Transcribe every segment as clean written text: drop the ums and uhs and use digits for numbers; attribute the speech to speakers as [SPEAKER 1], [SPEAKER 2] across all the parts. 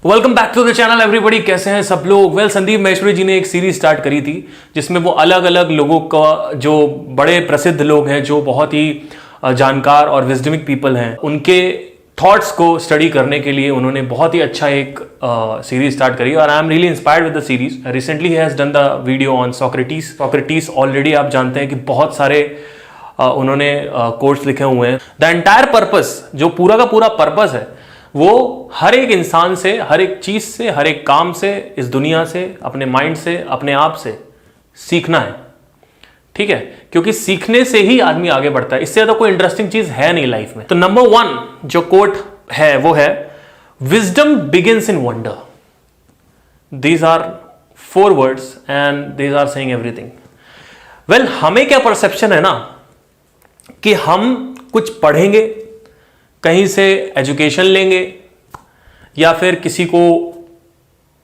[SPEAKER 1] Welcome back to the channel everybody. कैसे हैं सब लोग? वेल, संदीप महेश्वरी जी ने एक सीरीज स्टार्ट करी थी जिसमें वो अलग अलग लोगों का, जो बड़े प्रसिद्ध लोग हैं, जो बहुत ही जानकार और विजडमिक पीपल हैं, उनके थॉट्स को स्टडी करने के लिए उन्होंने बहुत ही अच्छा एक सीरीज स्टार्ट करी और I am really inspired with the series. Recently he has done the video on Socrates. Already आप जानते हैं कि बहुत सारे उन्होंने कोर्स लिखे हुए हैं। द एंटायर पर्पस, जो पूरा का पूरा पर्पस है, वो हर एक इंसान से, हर एक चीज से, हर एक काम से, इस दुनिया से, अपने माइंड से, अपने आप से सीखना है। ठीक है, क्योंकि सीखने से ही आदमी आगे बढ़ता है। इससे ज्यादा कोई इंटरेस्टिंग चीज है नहीं लाइफ में। तो नंबर 1 जो कोट है वो है, wisdom begins in wonder. These are 4 words and these are saying everything. Well, हमें क्या परसेप्शन है ना कि हम कुछ पढ़ेंगे, कहीं से एजुकेशन लेंगे या फिर किसी को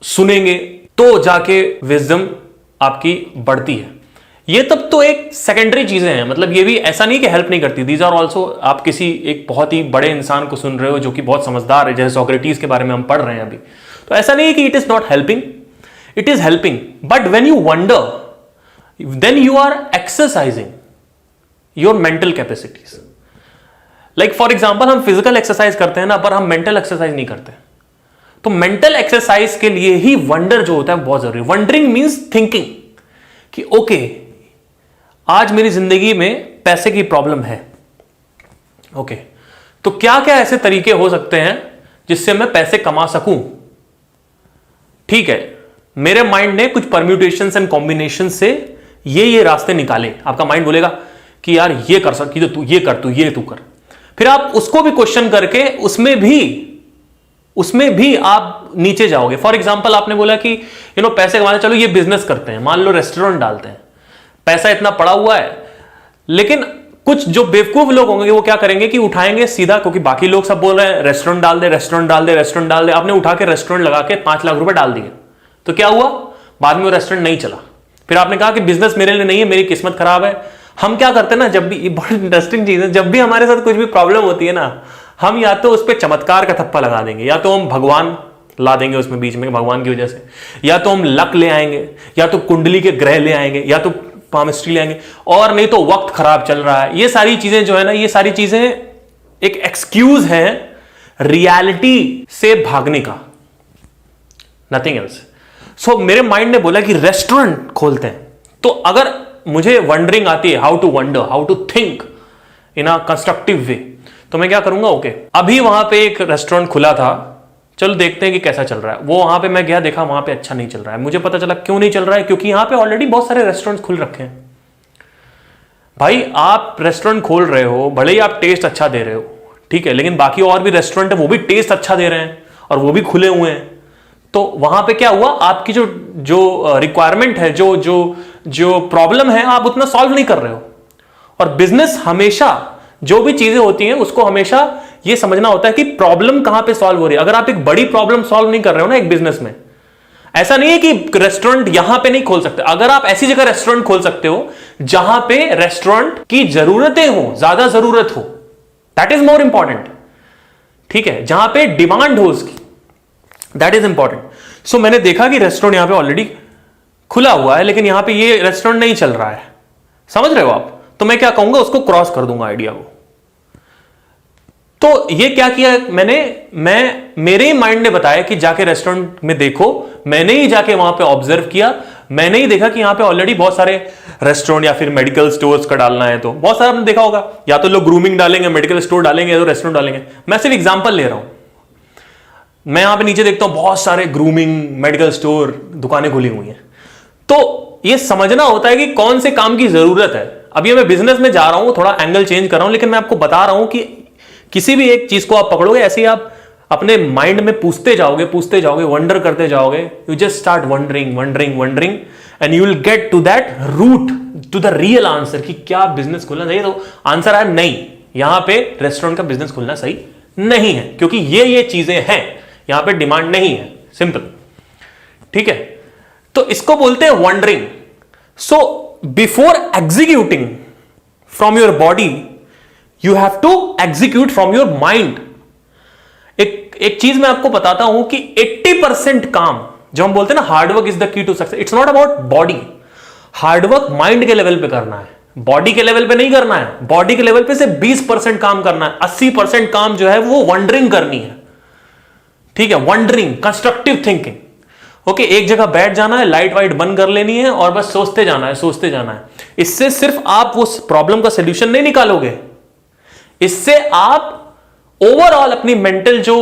[SPEAKER 1] सुनेंगे तो जाके विजडम आपकी बढ़ती है। ये तब तो एक सेकेंडरी चीजें हैं, मतलब ये भी ऐसा नहीं कि हेल्प नहीं करती। दीज आर ऑल्सो, आप किसी एक बहुत ही बड़े इंसान को सुन रहे हो जो कि बहुत समझदार है, जैसे सोक्रेटिस के बारे में हम पढ़ रहे हैं अभी, तो ऐसा नहीं है कि it is not helping, it is helping. But when you wonder then you are exercising your mental capacities. Like for example, हम फिजिकल एक्सरसाइज करते हैं ना, पर हम मेंटल एक्सरसाइज नहीं करते। तो मेंटल एक्सरसाइज के लिए ही वंडर जो होता है बहुत जरूरी है। वंडरिंग मीन्स थिंकिंग कि ओके, आज मेरी जिंदगी में पैसे की प्रॉब्लम है। ओके, तो क्या क्या ऐसे तरीके हो सकते हैं जिससे मैं पैसे कमा सकूं? ठीक है, मेरे माइंड ने कुछ परम्यूटेशंस एंड कॉम्बिनेशन से ये रास्ते निकाले। आपका माइंड बोलेगा कि यार ये कर सकती, तो तू ये कर, तू ये तू कर। फिर आप उसको भी क्वेश्चन करके उसमें भी आप नीचे जाओगे। फॉर एग्जांपल, आपने बोला कि पैसे कमाने, चलो ये बिजनेस करते हैं, मान लो रेस्टोरेंट डालते हैं, पैसा इतना पड़ा हुआ है। लेकिन कुछ जो बेवकूफ लोग होंगे वो क्या करेंगे कि उठाएंगे सीधा, क्योंकि बाकी लोग सब बोल रहे हैं रेस्टोरेंट डाल दे, रेस्टोरेंट डाल दे, रेस्टोरेंट डाल दे। आपने उठा के रेस्टोरेंट लगा के 5 लाख रुपए डाल दिए, तो क्या हुआ? बाद में वो रेस्टोरेंट नहीं चला। फिर आपने कहा कि बिजनेस मेरे लिए नहीं है, मेरी किस्मत खराब है। हम क्या करते हैं ना, जब भी, ये बहुत इंटरेस्टिंग चीज है, जब भी हमारे साथ कुछ भी प्रॉब्लम होती है ना, हम या तो उस पर चमत्कार का थप्पा लगा देंगे, या तो हम भगवान ला देंगे उसमें बीच में, भगवान की वजह से, या तो हम लक ले आएंगे, या तो कुंडली के ग्रह ले आएंगे, या तो पामिस्ट्री ले आएंगे, और नहीं तो वक्त खराब चल रहा है। ये सारी चीजें जो है ना, ये सारी चीजें एक एक्सक्यूज है रियलिटी से भागने का, नथिंग एल्स। सो मेरे माइंड ने बोला कि रेस्टोरेंट खोलते हैं। तो अगर मुझे वंडरिंग आती है, how to wonder, how to think in a constructive way, तो मैं क्या करूंगा? ओके, अभी वहां पे एक रेस्टोरेंट खुला था, चलो देखते हैं कि कैसा चल रहा है। वो वहां पे मैं गया, देखा वहां पे अच्छा नहीं चल रहा है। मुझे पता चला क्यों नहीं चल रहा है, क्योंकि यहां पे ऑलरेडी बहुत सारे रेस्टोरेंट्स खुल रखे हैं। भाई, आप रेस्टोरेंट खोल रहे हो, भले ही आप टेस्ट अच्छा दे रहे हो, ठीक है, लेकिन बाकी और भी रेस्टोरेंट है, वो भी टेस्ट अच्छा दे रहे हैं और वो भी खुले हुए हैं। तो वहां पे क्या हुआ, आपकी जो रिक्वायरमेंट है, जो प्रॉब्लम है, आप उतना सॉल्व नहीं कर रहे हो। और बिजनेस हमेशा, जो भी चीजें होती हैं, उसको हमेशा ये समझना होता है कि प्रॉब्लम कहां पे सॉल्व हो रही है। अगर आप एक बड़ी प्रॉब्लम सॉल्व नहीं कर रहे हो ना एक बिजनेस में, ऐसा नहीं है कि रेस्टोरेंट यहां पे नहीं खोल सकते। अगर आप ऐसी जगह रेस्टोरेंट खोल सकते हो जहां पे रेस्टोरेंट की जरूरतें हो, ज्यादा जरूरत हो, दैट इज मोर इंपॉर्टेंट। ठीक है, जहां पे डिमांड हो उसकी, दैट इज इंपॉर्टेंट। सो मैंने देखा कि रेस्टोरेंट यहां पे ऑलरेडी खुला हुआ है, लेकिन यहां पे ये रेस्टोरेंट नहीं चल रहा है। समझ रहे हो आप? तो मैं क्या कहूंगा, उसको क्रॉस कर दूंगा आइडिया को। तो ये क्या किया मेरे माइंड ने बताया कि जाके रेस्टोरेंट में देखो। मैंने ही जाके वहां पे ऑब्जर्व किया, मैंने ही देखा कि यहां पे ऑलरेडी बहुत सारे रेस्टोरेंट या फिर मेडिकल स्टोर्स का डालना है, तो बहुत सारा आपने देखा होगा, या तो लोग ग्रूमिंग डालेंगे, मेडिकल स्टोर डालेंगे, या तो रेस्टोरेंट डालेंगे। मैं सिर्फ एग्जांपल ले रहा हूं। मैं यहां पे नीचे देखता हूं बहुत सारे ग्रूमिंग, मेडिकल स्टोर दुकानें खुली हुई हैं। तो ये समझना होता है कि कौन से काम की जरूरत है। अभी मैं बिजनेस में जा रहा हूं, थोड़ा एंगल चेंज कर रहा हूं, लेकिन मैं आपको बता रहा हूं कि किसी भी एक चीज को आप पकड़ोगे, ऐसे ही आप अपने माइंड में पूछते जाओगे, वंडर करते जाओगे। You just start wondering and you will get to that root, to the real answer कि क्या बिजनेस खोलना चाहिए। तो आंसर है नहीं, यहां पे रेस्टोरेंट का बिजनेस खोलना सही नहीं है, क्योंकि ये चीजें हैं, यहां पे डिमांड नहीं है, सिंपल। ठीक है, तो इसको बोलते हैं wondering. So before executing from your body, you have to execute from your mind. एक एक चीज मैं आपको बताता हूं कि 80% काम जो हम बोलते हैं ना, hard work is the key to success, it's not about body. Hard work mind के लेवल पे करना है, बॉडी के लेवल पे नहीं करना है। बॉडी के लेवल पे से 20% काम करना है, 80% काम जो है वो वंडरिंग करनी है। ठीक है, वंडरिंग, कंस्ट्रक्टिव थिंकिंग। ओके, एक जगह बैठ जाना है, लाइट वाइट बंद कर लेनी है और बस सोचते जाना है, सोचते जाना है। इससे सिर्फ आप उस प्रॉब्लम का सोल्यूशन नहीं निकालोगे, इससे आप ओवरऑल अपनी मेंटल जो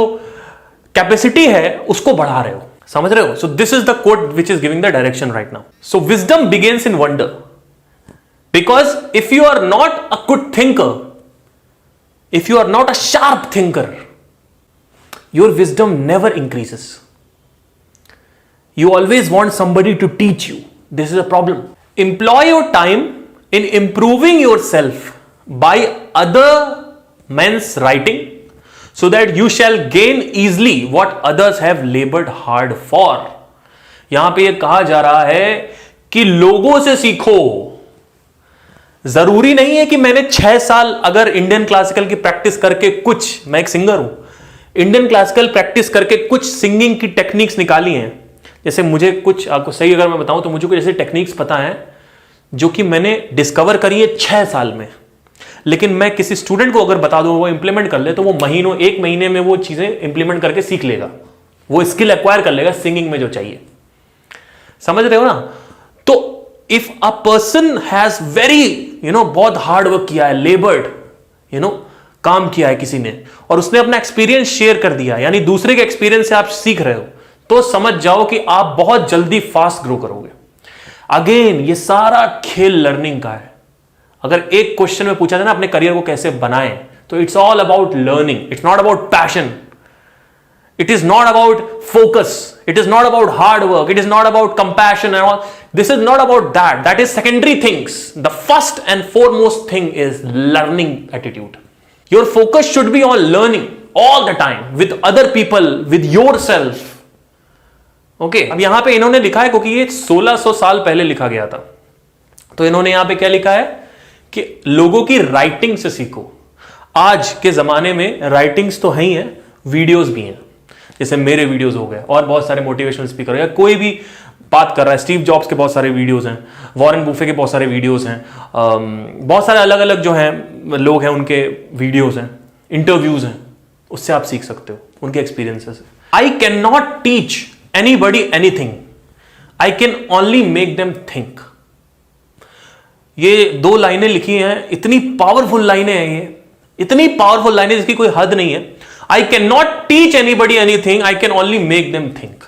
[SPEAKER 1] कैपेसिटी है उसको बढ़ा रहे हो। समझ रहे हो? So this is the code which is giving the direction right now. So wisdom begins in wonder, because if you are not a good thinker, if you are not a sharp thinker, your wisdom never increases. You always want somebody to teach you. This is a problem. Employ your time in improving yourself by other men's writing so that you shall gain easily what others have labored hard for. यहां पे ये कहा जा रहा है कि लोगों से सीखो। जरूरी नहीं है कि मैंने 6 साल अगर इंडियन क्लासिकल की प्रैक्टिस करके कुछ, मैं एक सिंगर हूं, इंडियन क्लासिकल प्रैक्टिस करके कुछ सिंगिंग की टेक्निक्स निकाली हैं। जैसे मुझे कुछ, आपको सही अगर मैं बताऊं तो मुझे कुछ ऐसे टेक्निक्स पता है जो कि मैंने डिस्कवर करी है 6 साल में, लेकिन मैं किसी स्टूडेंट को अगर बता दूं वो इंप्लीमेंट कर ले तो वो महीनों, 1 महीने में वो चीजें इंप्लीमेंट करके सीख लेगा, वो स्किल एक्वायर कर लेगा सिंगिंग में जो चाहिए। समझ रहे हो ना? तो if a person has very बहुत हार्ड वर्क किया है, लेबर्ड, काम किया है किसी ने, और उसने अपना एक्सपीरियंस शेयर कर दिया, यानी दूसरे के एक्सपीरियंस से आप सीख रहे हो, तो समझ जाओ कि आप बहुत जल्दी फास्ट ग्रो करोगे। अगेन, ये सारा खेल लर्निंग का है। अगर एक क्वेश्चन में पूछा जाए ना अपने करियर को कैसे बनाएं, तो it's all about learning, it's not about passion, it is not about focus, it is not about hard work, it is not about compassion and all, this is not about that, that is secondary things. The first and foremost thing is learning attitude. Your focus should be on learning all the time with other people, with your self. Okay, अब यहां पे इन्होंने लिखा है, क्योंकि ये 1600 साल पहले लिखा गया था, तो इन्होंने यहां पे क्या लिखा है कि लोगों की राइटिंग से सीखो। आज के जमाने में राइटिंग्स तो है ही है, वीडियोस भी हैं, जैसे मेरे वीडियोस हो गए और बहुत सारे मोटिवेशनल स्पीकर, या कोई भी बात कर रहा है, स्टीव जॉब्स के बहुत सारे वीडियोस हैं, वॉरेन बुफे के बहुत सारे वीडियोस हैं, बहुत सारे अलग अलग जो हैं लोग हैं उनके वीडियोस हैं, इंटरव्यूज हैं, उससे आप सीख सकते हो उनके experiences. I can not teach anybody anything, I can only make them think। ये 2 लाइनें लिखी हैं, इतनी पावरफुल लाइनें हैं, ये इतनी पावरफुल लाइनें जिसकी कोई हद नहीं है। I cannot teach anybody anything, I can only make them think।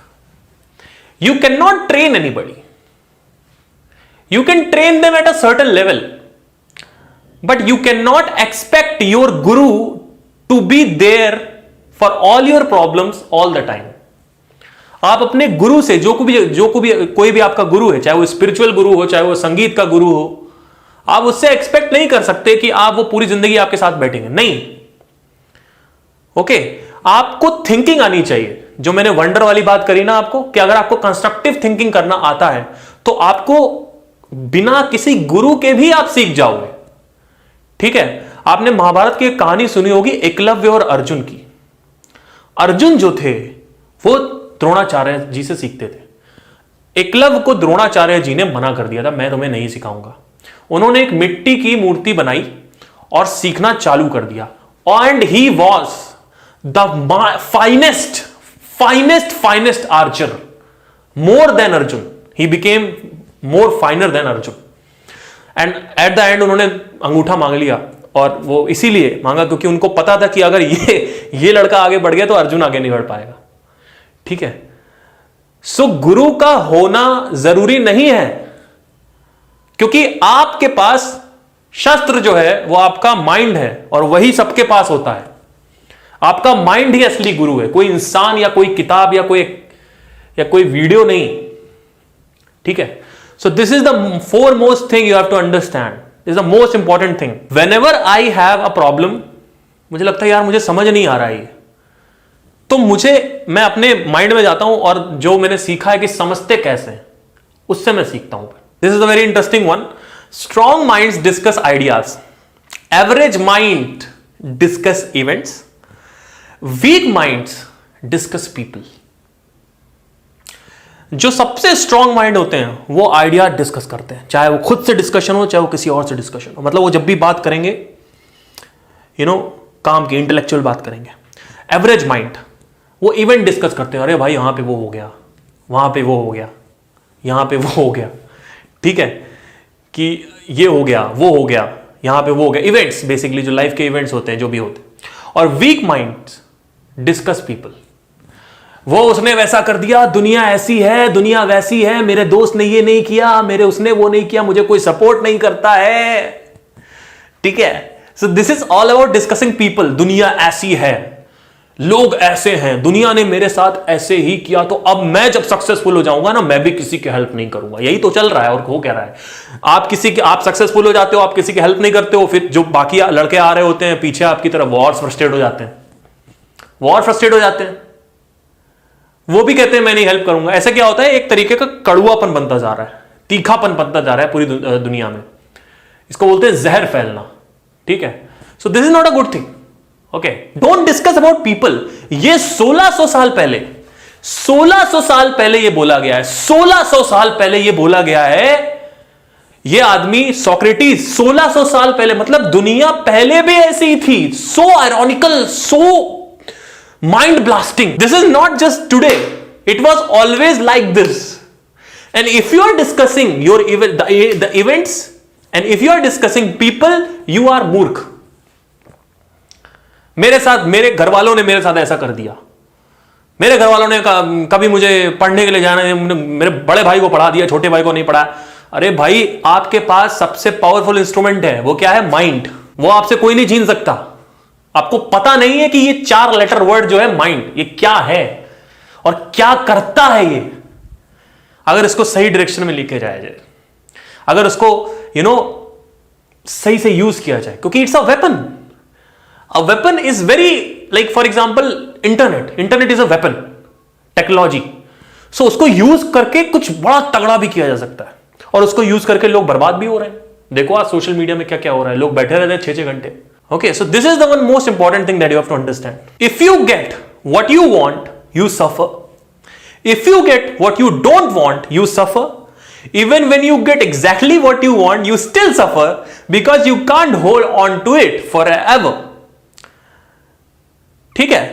[SPEAKER 1] You cannot train anybody, you can train them at a certain level, but you cannot expect your guru to be there for all your problems all the time। आप अपने गुरु से, कोई भी आपका गुरु है, चाहे वो spiritual गुरु हो, चाहे वो संगीत का गुरु हो, आप उससे एक्सपेक्ट नहीं कर सकते कि आप वो पूरी जिंदगी आपके साथ बैठेंगे, नहीं। ओके, आपको थिंकिंग आनी चाहिए। जो मैंने वंडर वाली बात करी ना आपको, कि अगर आपको कंस्ट्रक्टिव थिंकिंग करना आता है तो आपको बिना किसी गुरु के भी आप सीख जाओगे। ठीक है, आपने महाभारत की एक कहानी सुनी होगी एकलव्य और अर्जुन की। अर्जुन जो थे वो द्रोणाचार्य जी से सीखते थे। एकलव्य को द्रोणाचार्य जी ने मना कर दिया था, मैं तुम्हें नहीं सिखाऊंगा। उन्होंने एक मिट्टी की मूर्ति बनाई और सीखना चालू कर दिया, and he was the finest archer, more than Arjun. He became more finer than Arjun, and at the end उन्होंने अंगूठा मांग लिया, और वो इसीलिए मांगा क्योंकि उनको पता था कि अगर ये लड़का आगे बढ़ गया तो अर्जुन आगे नहीं बढ़ पाएगा। ठीक है, सो गुरु का होना जरूरी नहीं है, क्योंकि आपके पास शस्त्र जो है वो आपका माइंड है, और वही सबके पास होता है। आपका माइंड ही असली गुरु है, कोई इंसान या कोई किताब या कोई वीडियो नहीं। ठीक है, so this is the foremost thing you have to understand, is the most important thing. When I have a problem, मुझे लगता है यार मुझे समझ नहीं आ रहा है, तो मैं अपने माइंड में जाता हूं और जो मैंने सीखा है कि समझते कैसे हैं, उससे मैं सीखता हूं। This is a very interesting one. Strong minds discuss ideas, average mind discuss events, weak minds discuss people. जो सबसे स्ट्रांग माइंड होते हैं वो आइडिया डिस्कस करते हैं, चाहे वो खुद से डिस्कशन हो चाहे वो किसी और से डिस्कशन हो। मतलब वो जब भी बात करेंगे काम की इंटेलेक्चुअल बात करेंगे। एवरेज माइंड वो इवेंट डिस्कस करते हैं, अरे भाई यहां पे वो हो गया, वहां पे वो हो गया, यहां पे वो हो गया, ठीक है, कि ये हो गया, वो हो गया, यहां पे वो हो गया। इवेंट्स, बेसिकली जो लाइफ के इवेंट्स होते हैं, जो भी होते हैं। और वीक माइंड डिस्कस पीपल। वो उसने वैसा कर दिया, दुनिया ऐसी है, दुनिया वैसी है, मेरे दोस्त ने ये नहीं किया, मेरे उसने वो नहीं किया, मुझे कोई सपोर्ट नहीं करता है, ठीक है। So this is all about discussing people. दुनिया ऐसी है, लोग ऐसे हैं, दुनिया ने मेरे साथ ऐसे ही किया, तो अब मैं जब सक्सेसफुल हो जाऊंगा ना, मैं भी किसी की हेल्प नहीं करूंगा। यही तो चल रहा है। और वो कह रहा है आप सक्सेसफुल हो जाते हो, आप किसी की हेल्प नहीं करते हो, फिर जो बाकी लड़के आ रहे होते हैं पीछे आपकी तरफ, वो और फ्रस्ट्रेट हो जाते हैं, वो भी कहते हैं मैं नहीं हेल्प करूंगा। ऐसा क्या होता है, एक तरीके का कड़ुआपन बनता जा रहा है, तीखापन बनता जा रहा है पूरी दुनिया में। इसको बोलते हैं जहर फैलना, ठीक है। So this is not a good thing, okay. Don't discuss about people. ये 1600 साल पहले ये बोला गया है, 1600 साल पहले ये बोला गया है। ये आदमी सोक्रेटिस 1600 साल पहले, मतलब दुनिया पहले भी ऐसी ही थी। So ironical, so mind blasting. This is not just today, it was always like this. And if you are discussing the events, and if you are discussing people, you are मूर्ख। मेरे घर वालों ने मेरे साथ ऐसा कर दिया, मेरे घर वालों ने कभी मुझे पढ़ने के लिए जाना, मेरे बड़े भाई को पढ़ा दिया, छोटे भाई को नहीं पढ़ाया। अरे भाई, आपके पास सबसे पावरफुल इंस्ट्रूमेंट है, वो क्या है? माइंड। वो आपसे कोई नहीं छीन सकता। आपको पता नहीं है कि ये 4 लेटर वर्ड जो है माइंड, ये क्या है और क्या करता है ये, अगर इसको सही डायरेक्शन में लेके जाया जाए, अगर उसको सही से यूज किया जाए, क्योंकि it's a weapon is very, like for example internet is a weapon, technology. So उसको यूज करके कुछ बड़ा तगड़ा भी किया जा सकता है, और उसको यूज करके लोग बर्बाद भी हो रहे हैं। देखो आज सोशल मीडिया में क्या क्या हो रहा है, लोग बैठे रहते हैं 6-6 घंटे। Okay, so this is the one most important thing that you have to understand. If you get what you want, you suffer. If you get what you don't want, you suffer. Even when you get exactly what you want, you still suffer because you can't hold on to it forever. ठीक है,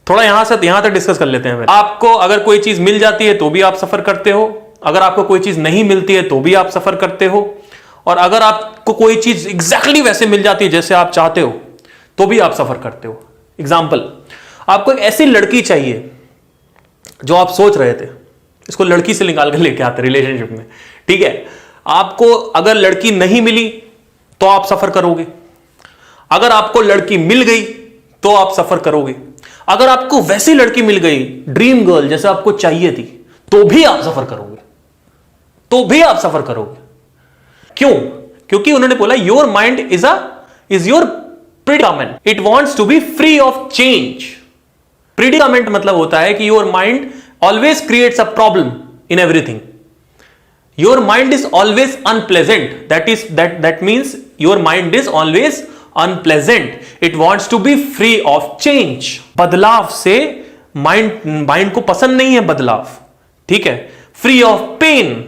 [SPEAKER 1] थोड़ा यहां तक discuss कर लेते हैं। आपको अगर कोई चीज मिल जाती है तो भी आप सफर करते हो, अगर आपको कोई चीज नहीं मिलती है तो भी आप सफर करते हो, और अगर आपको कोई चीज एग्जैक्टली वैसे मिल जाती है जैसे आप चाहते हो तो भी आप सफर करते हो। एग्जाम्पल, आपको एक ऐसी लड़की चाहिए जो आप सोच रहे थे, इसको लड़की से निकाल कर लेके आते रिलेशनशिप में, ठीक है। आपको अगर लड़की नहीं मिली तो आप सफर करोगे, अगर आपको लड़की मिल गई तो आप सफर करोगे, अगर आपको वैसी लड़की मिल गई, ड्रीम गर्ल जैसे आपको चाहिए थी, तो भी आप सफर करोगे, क्यों? क्योंकि उन्होंने बोला your mind is your predicament, it wants to be free of change. Predicament मतलब होता है कि your mind always creates a problem in everything, your mind is always unpleasant, that means your mind is always unpleasant, it wants to be free of change. बदलाव से mind को पसंद नहीं है बदलाव, ठीक है। Free of pain,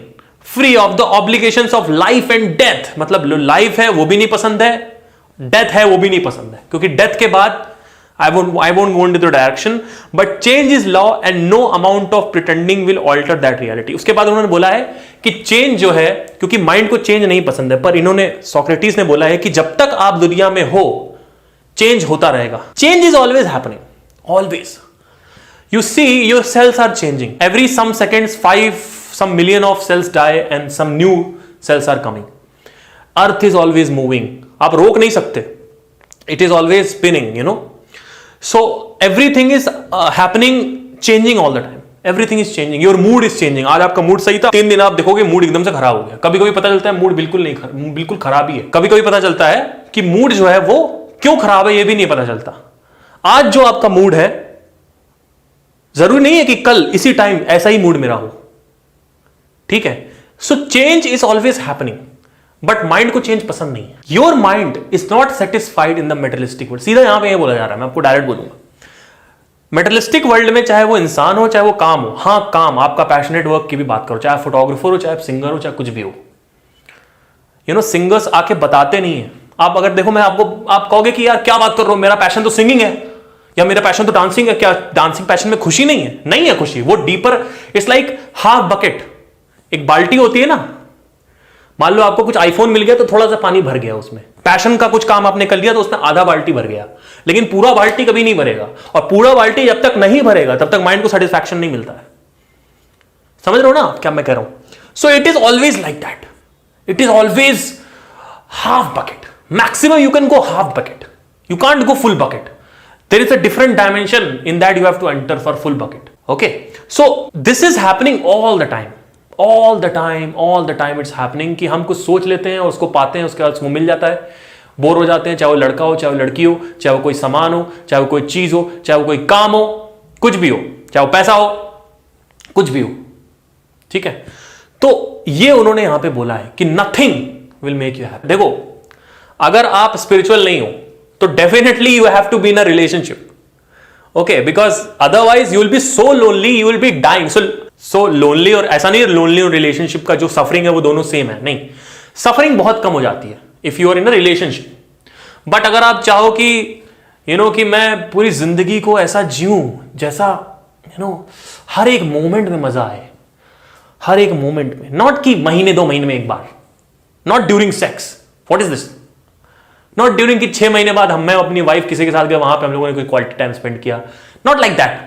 [SPEAKER 1] free of the obligations of life and death, मतलब लाइफ है वो भी नहीं पसंद है, डेथ है वो भी नहीं पसंद है, क्योंकि डेथ के बाद I won't go into the direction, but change is law and no amount of pretending will alter that reality. उसके बाद उन्होंने बोला है कि चेंज जो है, क्योंकि माइंड को चेंज नहीं पसंद है, पर इन्होंने सोक्रेटिस ने बोला है कि जब तक आप दुनिया में हो चेंज होता रहेगा। Change is always happening, always. You see, your cells are changing. Every some seconds, some million of cells die and some new cells are coming. Earth is always moving. आप रोक नहीं सकते. It is always spinning, So everything is happening, changing all the time. Everything is changing. Your mood is changing. आज आपका mood सही था, 3 दिन आप देखोगे मूड एकदम से खराब हो गया। कभी कभी पता चलता है मूड बिल्कुल खराब ही है। कभी कभी पता चलता है कि मूड जो है वो क्यों खराब है ये भी नहीं पता चलता। आज जो आपका मूड है, जरूरी नहीं है कि कल इसी टाइम ऐसा ही मूड मेरा हो, ठीक है। So change is always happening, but mind को चेंज पसंद नहीं है। Your mind is not satisfied in the materialistic world. सीधा यहां पे ये बोला जा रहा है, मैं आपको डायरेक्ट बोलूंगा, मेटलिस्टिक वर्ल्ड में चाहे वो इंसान हो चाहे वो काम हो, हाँ काम, आपका पैशनेट वर्क की भी बात करो, चाहे फोटोग्राफर हो चाहे सिंगर हो चाहे कुछ भी हो, सिंगर्स आके बताते नहीं है। आप अगर देखो, मैं आपको, आप कहोगे कि यार क्या बात कर रहे हो, मेरा पैशन तो सिंगिंग है या मेरा पैशन तो डांसिंग है, क्या डांसिंग पैशन में खुशी नहीं है? नहीं है खुशी, वो deeper, it's like half bucket. एक बाल्टी होती है ना, मान लो आपको कुछ आईफोन मिल गया तो थोड़ा सा पानी भर गया उसमें, पैशन का कुछ काम आपने कर लिया तो उसमें आधा बाल्टी भर गया, लेकिन पूरा बाल्टी कभी नहीं भरेगा। और पूरा बाल्टी जब तक नहीं भरेगा तब तक माइंड को सेटिस्फैक्शन नहीं मिलता है। समझ रहे हो ना क्या मैं कह रहा हूं? So it is always like that, it is always half bucket, maximum you can go half bucket, you can't go full bucket. There is a different dimension in that you have to enter for full bucket. Okay, so this is happening all the time, all the time it's happening कि हम कुछ सोच लेते हैं और उसको पाते हैं, उसके बाद उसको मिल जाता है, बोर हो जाते हैं, चाहे वो लड़का हो चाहे वो लड़की हो, चाहे वो कोई सामान हो चाहे वो कोई चीज हो चाहे वो कोई काम हो, कुछ भी हो, चाहे वो पैसा हो, कुछ भी हो। ठीक है, तो ये उन्होंने यहां पे बोला है कि nothing will make you happy. देखो, अगर आप स्पिरिचुअल नहीं हो तो definitely you have to be in a relationship, okay, because otherwise you will be so lonely, you will be dying so lonely. और ऐसा नहीं है लोनली और रिलेशनशिप का जो सफरिंग है वो दोनों सेम है, नहीं, सफरिंग बहुत कम हो जाती है if you are in a relationship. But अगर आप चाहो कि कि मैं पूरी जिंदगी को ऐसा जीऊं जैसा हर एक मोमेंट में मजा आए, हर एक मोमेंट में, नॉट कि महीने 2 महीने में एक बार, not during sex, what is this, not during कि 6 महीने बाद मैं अपनी वाइफ किसी के साथ गया, वहां पे हम लोगों ने कोई क्वालिटी टाइम स्पेंड किया, not like that,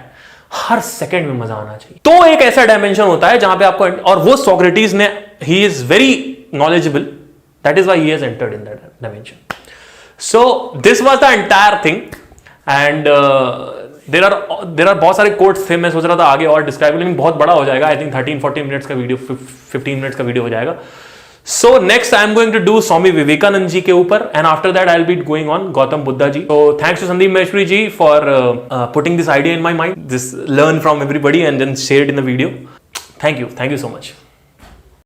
[SPEAKER 1] her second में मजा आना चाहिए। तो एक ऐसा डायमेंशन होता है जहां पे आपको, और वो सोक्रेटिस ने, he is very knowledgeable, that is why he has entered in that dimension. So this was the entire thing and there are बहुत सारे कोट्स थे, मैं सोच रहा था आगे और डिस्क्राइब, लेकिन बहुत बड़ा हो जाएगा, आई थिंक 13-14 मिनट्स का वीडियो, 15 मिनट्स का वीडियो हो जाएगा। So next I am going to do Swami Vivekanand ji के ऊपर, and after that I'll be going on Gautam Buddha ji. So thanks to Sandeep Maheshwari ji for putting this idea in my mind, this learn from everybody and then share it in the video. Thank you so much.